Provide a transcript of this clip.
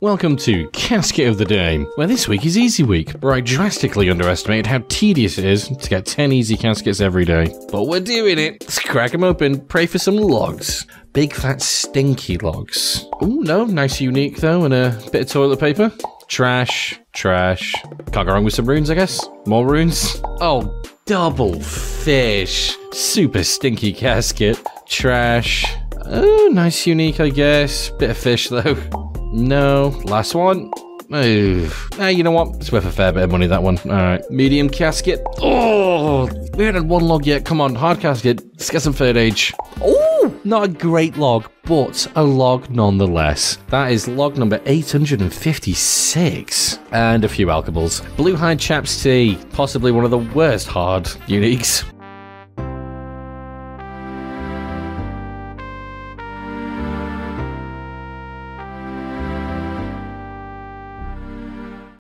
Welcome to Casket of the Day, where this week is Easy Week, where I drastically underestimated how tedious it is to get 10 easy caskets every day. But we're doing it. Let's crack them open, pray for some logs. Big fat stinky logs. Ooh, no, nice unique though, and a bit of toilet paper. Trash. Can't go wrong with some runes, I guess. More runes. Oh, double fish. Super stinky casket. Trash. Oh, nice unique, I guess. Bit of fish though. No. Last one. You know what? It's worth a fair bit of money, that one. Alright. Medium casket. Oh, we haven't had one log yet. Come on, hard casket. Let's get some third age. Oh, not a great log, but a log nonetheless. That is log number 856. And a few alcohols. Blue Hide Chaps Tea. Possibly one of the worst hard uniques.